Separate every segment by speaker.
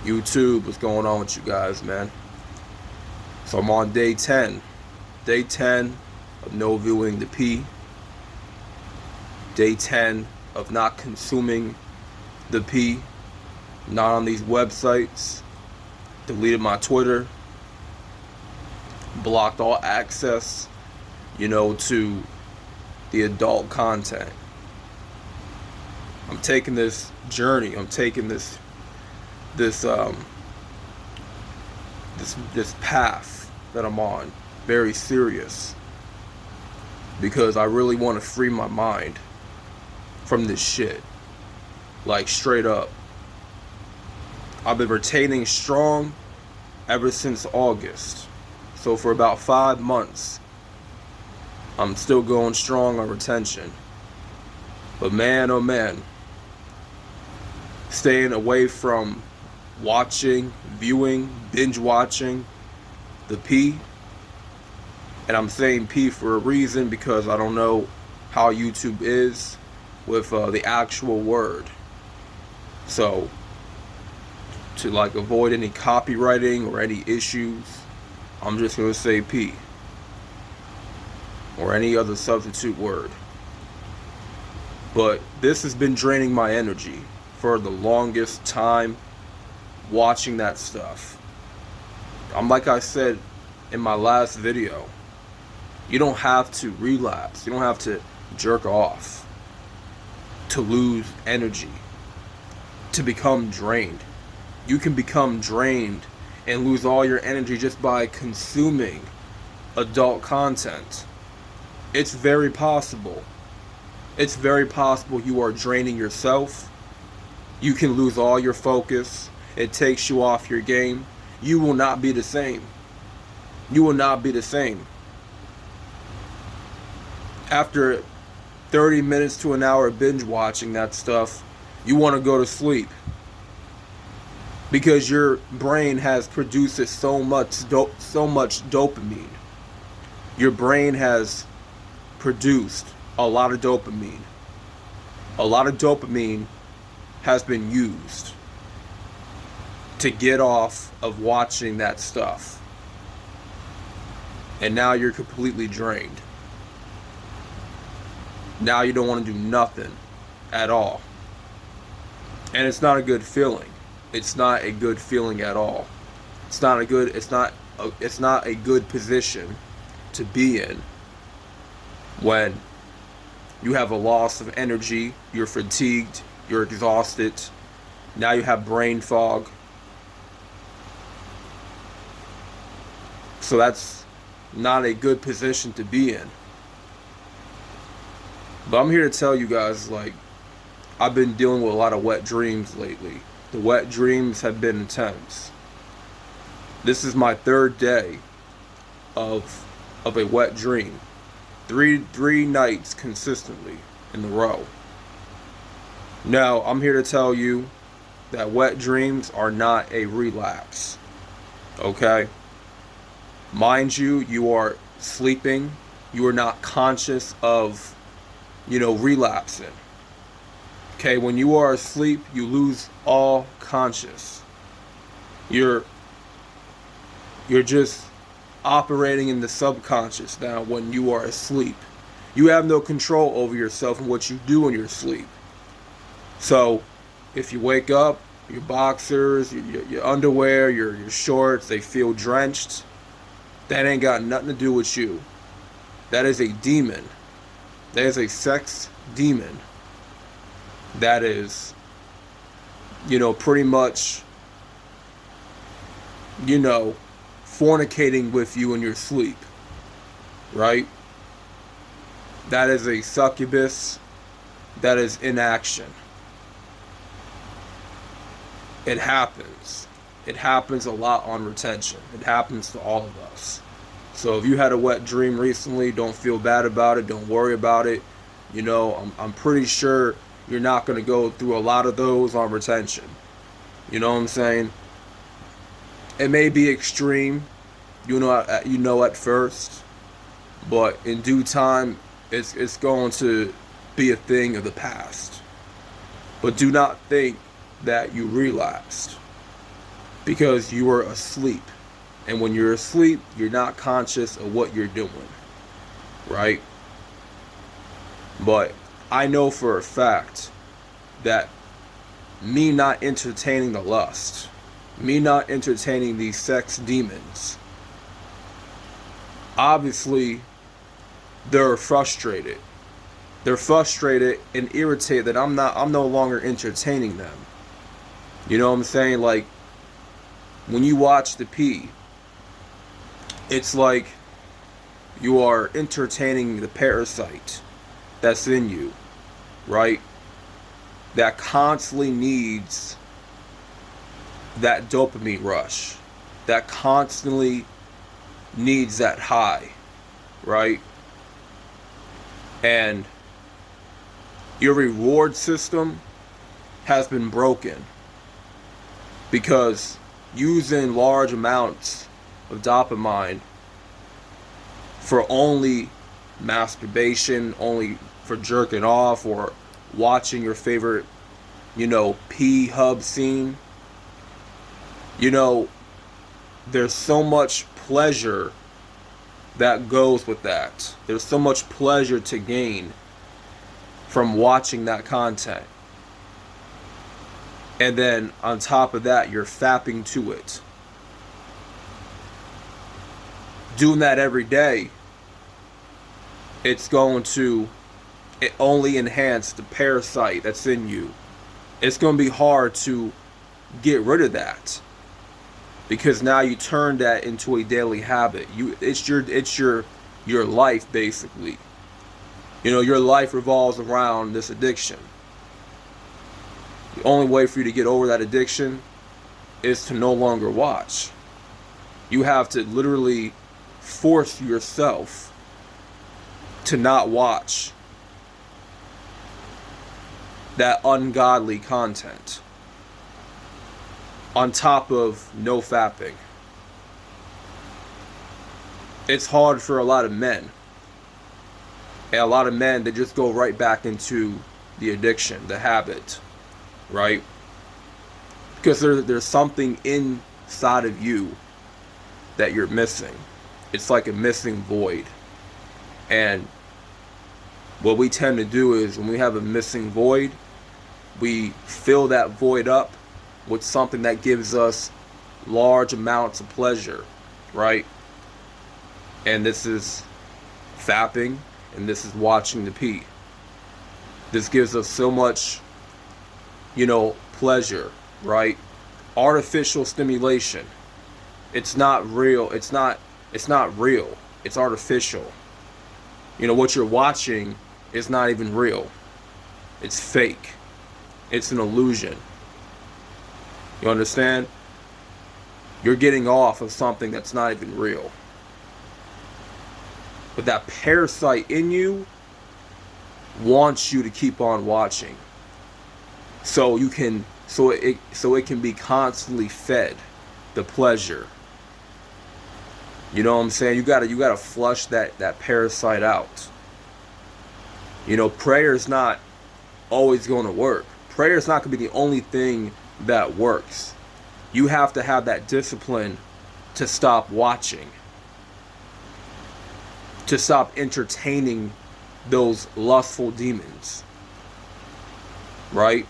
Speaker 1: YouTube, what's going on with you guys, man? So I'm on day 10. Day 10 of no viewing the P. Day 10 of not consuming the P. Not on these websites. Deleted my Twitter. Blocked all access, to the adult content. I'm taking this journey. I'm taking this path that I'm on very serious, because I really want to free my mind from this shit. Like, straight up. I've been retaining strong ever since August. So for about 5 months, I'm still going strong on retention. But man, oh man, staying away from watching, viewing, binge watching the P. And I'm saying P for a reason, because I don't know how YouTube is with the actual word. So to avoid any copywriting or any issues, I'm just going to say P or any other substitute word. But this has been draining my energy for the longest time, watching that stuff. Like I said in my last video, you don't have to relapse. You don't have to jerk off to lose energy, to become drained. You can become drained and lose all your energy just by consuming adult content. It's very possible. It's very possible you are draining yourself. You can lose all your focus. It takes you off your game. You will not be the same. You will not be the same. After 30 minutes to an hour of binge watching that stuff, you want to go to sleep, because your brain has produced so much dopamine. Your brain has produced a lot of dopamine. A lot of dopamine has been used to get off of watching that stuff. And now you're completely drained. Now you don't want to do nothing at all. And it's not a good feeling. It's not a good feeling at all. It's not a good position to be in when you have a loss of energy, you're fatigued, you're exhausted, now you have brain fog. So that's not a good position to be in. But I'm here to tell you guys, I've been dealing with a lot of wet dreams lately. The wet dreams have been intense. This is my 3rd day of a wet dream. Three nights consistently in a row. Now, I'm here to tell you that wet dreams are not a relapse. Okay? Mind you, you are sleeping. You are not conscious of, relapsing. Okay, when you are asleep, you lose all conscious. You're just operating in the subconscious now when you are asleep. You have no control over yourself and what you do in your sleep. So, if you wake up, your boxers, your underwear, your shorts, they feel drenched, that ain't got nothing to do with you. That is a demon. That is a sex demon. That is, pretty much, fornicating with you in your sleep, right? That is a succubus. That is inaction. It happens. It happens a lot on retention. It happens to all of us. So if you had a wet dream recently, don't feel bad about it. Don't worry about it. I'm pretty sure you're not going to go through a lot of those on retention. You know what I'm saying? It may be extreme, at first, but in due time, it's going to be a thing of the past. But do not think that you relapsed. because you are asleep. And when you're asleep, you're not conscious of what you're doing, right? But I know for a fact that me not entertaining the lust, me not entertaining these sex demons, obviously they're frustrated. They're frustrated and irritated that I'm no longer entertaining them. You know what I'm saying? Like, when you watch the P, it's like you are entertaining the parasite that's in you, right? That constantly needs that dopamine rush, that constantly needs that high, right? And your reward system has been broken because using large amounts of dopamine for only masturbation, only for jerking off or watching your favorite, P-hub scene, there's so much pleasure that goes with that. There's so much pleasure to gain from watching that content. And then on top of that, you're fapping to it. Doing that every day, it's going to only enhance the parasite that's in you. It's going to be hard to get rid of that, because now you turn that into a daily habit. It's your life, basically. Your life revolves around this addiction. The only way for you to get over that addiction is to no longer watch. You have to literally force yourself to not watch that ungodly content, on top of no fapping. It's hard for a lot of men. And a lot of men, they just go right back into the addiction, the habit, right? Because there's something inside of you that you're missing. It's like a missing void. And what we tend to do is, when we have a missing void, we fill that void up with something that gives us large amounts of pleasure, right? And this is fapping, and this is watching the P. This gives us so much, pleasure, right? Artificial stimulation. It's not real. It's not real. It's artificial. What you're watching is not even real. It's fake. It's an illusion. You understand? You're getting off of something that's not even real. But that parasite in you wants you to keep on watching. So it can be constantly fed the pleasure. You know what I'm saying? You gotta flush that parasite out. Prayer is not always going to work. Prayer is not going to be the only thing that works. You have to have that discipline to stop watching, to stop entertaining those lustful demons, right?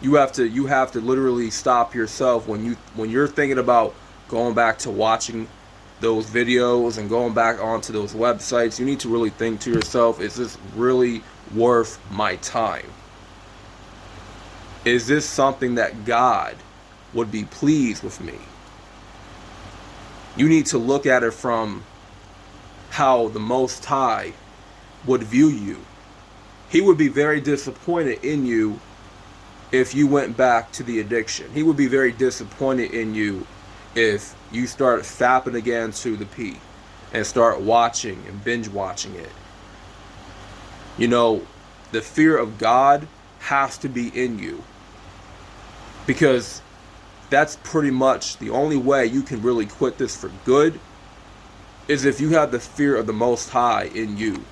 Speaker 1: You have to literally stop yourself when you're thinking about going back to watching those videos and going back onto those websites. You need to really think to yourself, is this really worth my time? Is this something that God would be pleased with me? You need to look at it from how the Most High would view you. He would be very disappointed in you if you went back to the addiction. He would be very disappointed in you if you start fapping again to the P and start watching and binge watching it. The fear of God has to be in you, because that's pretty much the only way you can really quit this for good, is if you have the fear of the Most High in you.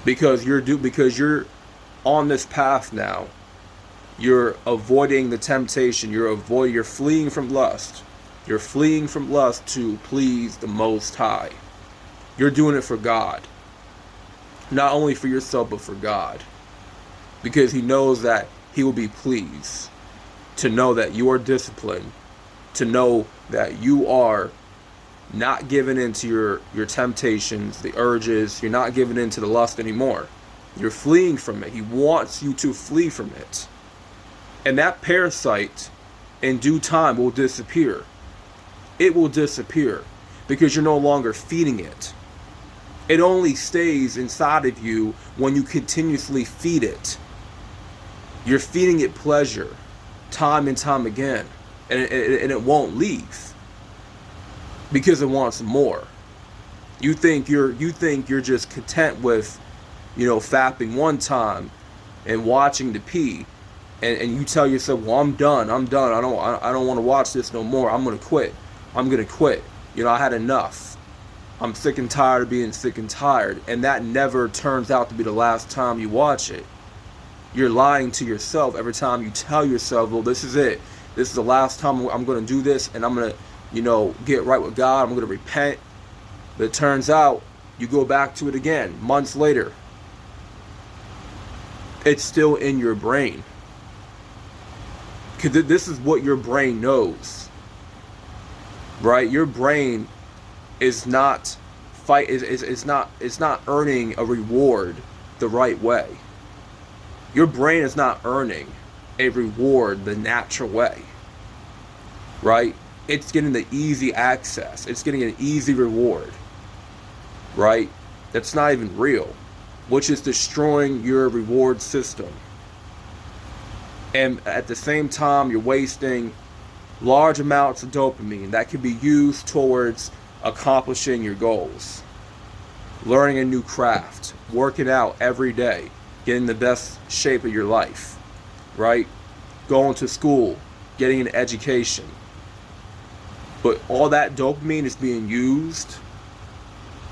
Speaker 1: Because you're on this path now You're avoiding the temptation. You're fleeing from lust. You're fleeing from lust to please the Most High. You're doing it for God. Not only for yourself, but for God. Because He knows that He will be pleased to know that you are disciplined, to know that you are not giving into your temptations, the urges. You're not giving into the lust anymore. You're fleeing from it. He wants you to flee from it. And that parasite, in due time, will disappear. It will disappear because you're no longer feeding it. It only stays inside of you when you continuously feed it. You're feeding it pleasure time and time again, and it won't leave because it wants more. You think you're just content with, fapping one time and watching the pee, and you tell yourself, well, I'm done. I don't want to watch this no more. I'm gonna quit. I had enough. I'm sick and tired of being sick and tired, and that never turns out to be the last time you watch it. You're lying to yourself every time you tell yourself, well, this is it. This is the last time I'm going to do this, and I'm going to, get right with God. I'm going to repent. But it turns out you go back to it again months later. It's still in your brain. Because this is what your brain knows. Right? Your brain is not it's not earning a reward the right way. Your brain is not earning a reward the natural way. Right? It's getting the easy access. It's getting an easy reward. Right? That's not even real, which is destroying your reward system. And at the same time, you're wasting large amounts of dopamine that can be used towards accomplishing your goals. Learning a new craft, working out every day, getting the best shape of your life, right? Going to school, getting an education. But all that dopamine is being used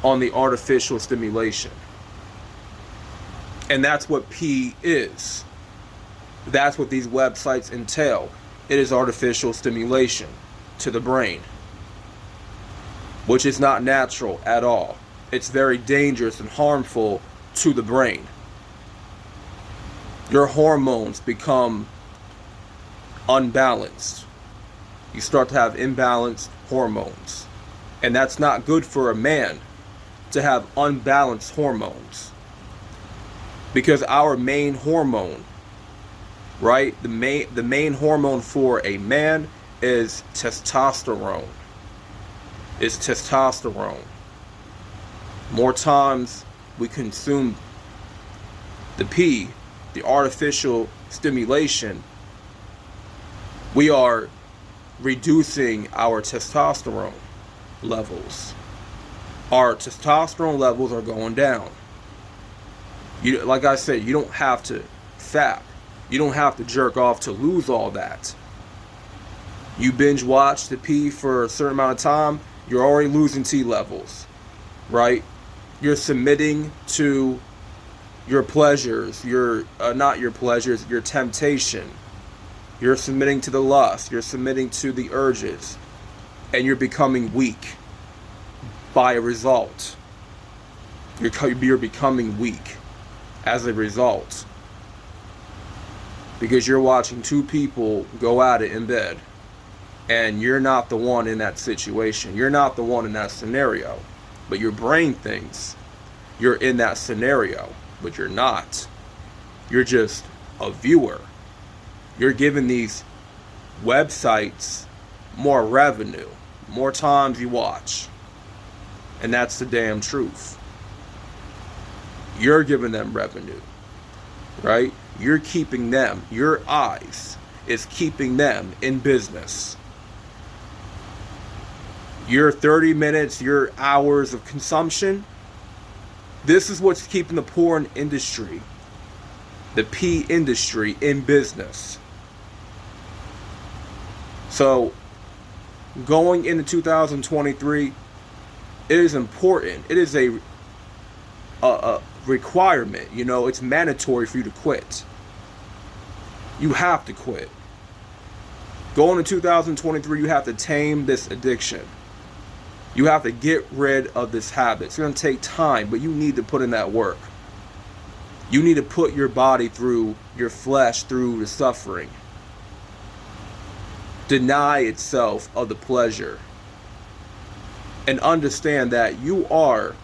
Speaker 1: on the artificial stimulation. And that's what P is. That's what these websites entail. It is artificial stimulation to the brain, which is not natural at all. It's very dangerous and harmful to the brain. Your hormones become unbalanced. You start to have imbalanced hormones. And that's not good for a man to have unbalanced hormones. Because our main hormone, right? The main hormone for a man is testosterone. It's testosterone. More times we consume the P, the artificial stimulation, we are reducing our testosterone levels. Our testosterone levels are going down. Like I said, you don't have to fap. You don't have to jerk off to lose all that. You binge watch the P for a certain amount of time, you're already losing T levels, right? You're submitting to your pleasures, your temptation. You're submitting to the lust. You're submitting to the urges. And you're becoming weak by a result. You're becoming weak as a result. Because you're watching two people go at it in bed. And you're not the one in that situation. You're not the one in that scenario. But your brain thinks you're in that scenario. But you're not. You're just a viewer. You're giving these websites more revenue. More times you watch. And that's the damn truth. You're giving them revenue. Right? You're keeping them. Your eyes is keeping them in business. Your 30 minutes, your hours of consumption, this is what's keeping the porn industry, the P industry, in business. So, going into 2023, it is important. It is a requirement. It's mandatory for you to quit. You have to quit. Going into 2023, you have to tame this addiction. You have to get rid of this habit. It's going to take time, but you need to put in that work. You need to put your body through, your flesh through the suffering. Deny itself of the pleasure. And understand that you are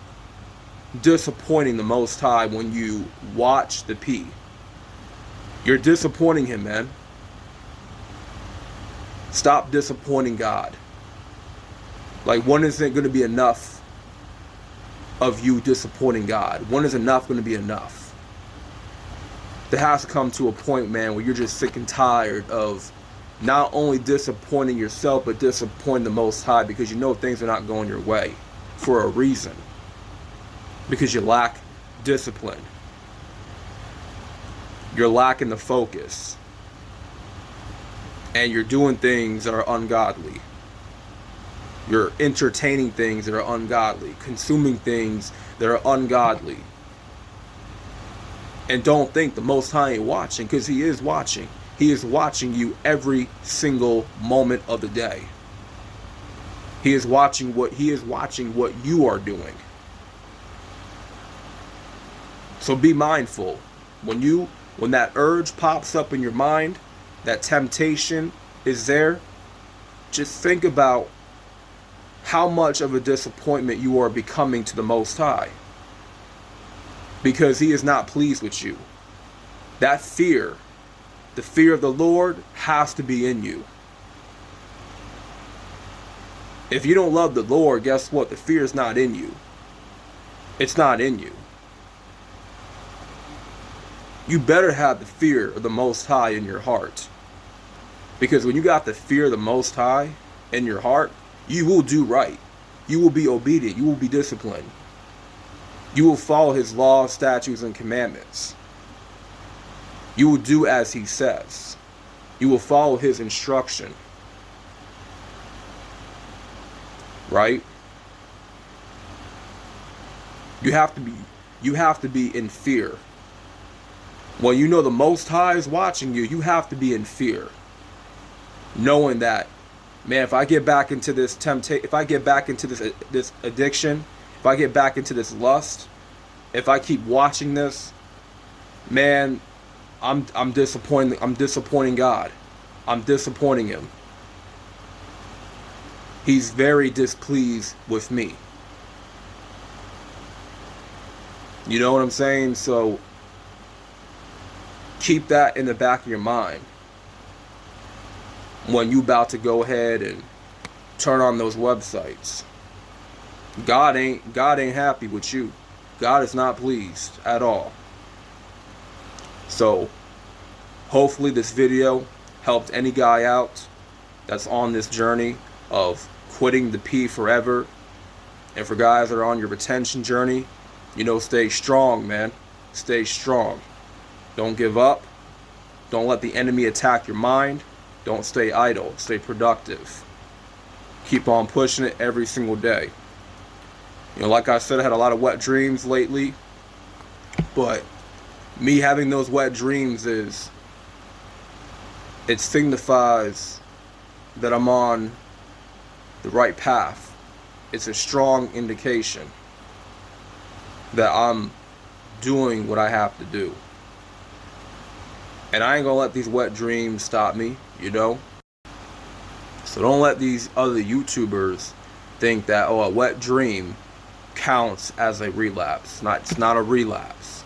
Speaker 1: disappointing the Most High when you watch the P. You're disappointing him, man. Stop disappointing God. Like, when is it going to be enough of you disappointing God? When is enough going to be enough? There has to come to a point, man, where you're just sick and tired of not only disappointing yourself, but disappointing the Most High, because you know things are not going your way for a reason. Because you lack discipline. You're lacking the focus. And you're doing things that are ungodly. You're entertaining things that are ungodly. Consuming things that are ungodly. And don't think the Most High ain't watching, because he is watching. He is watching you every single moment of the day. He is watching what you are doing. So be mindful. When that urge pops up in your mind, that temptation is there, just think about how much of a disappointment you are becoming to the Most High. Because he is not pleased with you. That fear, the fear of the Lord, has to be in you. If you don't love the Lord, guess what? The fear is not in you. It's not in you. You better have the fear of the Most High in your heart. Because when you got the fear of the Most High in your heart, you will do right. You will be obedient. You will be disciplined. You will follow his laws, statutes, and commandments. You will do as he says. You will follow his instruction. Right? You have to be in fear. When you know the Most High is watching you, you have to be in fear. Knowing that, man, if I get back into this temptation, if I get back into this addiction, if I get back into this lust, if I keep watching this, man, I'm disappointing God. I'm disappointing him. He's very displeased with me. You know what I'm saying? So keep that in the back of your mind when you about to go ahead and turn on those websites. God ain't happy with you. God is not pleased at all. So hopefully this video helped any guy out that's on this journey of quitting the P forever. And for guys that are on your retention journey, stay strong, man. Stay strong. Don't give up. Don't let the enemy attack your mind. Don't stay idle. Stay productive. Keep on pushing it every single day. Like I said, I had a lot of wet dreams lately. But me having those wet dreams it signifies that I'm on the right path. It's a strong indication that I'm doing what I have to do. And I ain't gonna let these wet dreams stop me, So don't let these other YouTubers think that, a wet dream counts as a relapse. It's not a relapse.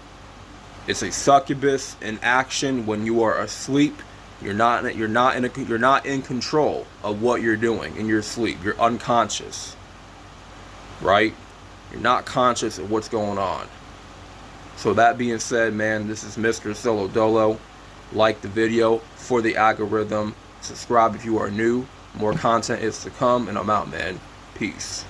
Speaker 1: It's a succubus in action when you are asleep. You're not in control of what you're doing in your sleep. You're unconscious. Right? You're not conscious of what's going on. So that being said, man, this is Mr. Solo Dolo. Like the video for the algorithm. Subscribe if you are new. More content is to come, and I'm out, man. Peace.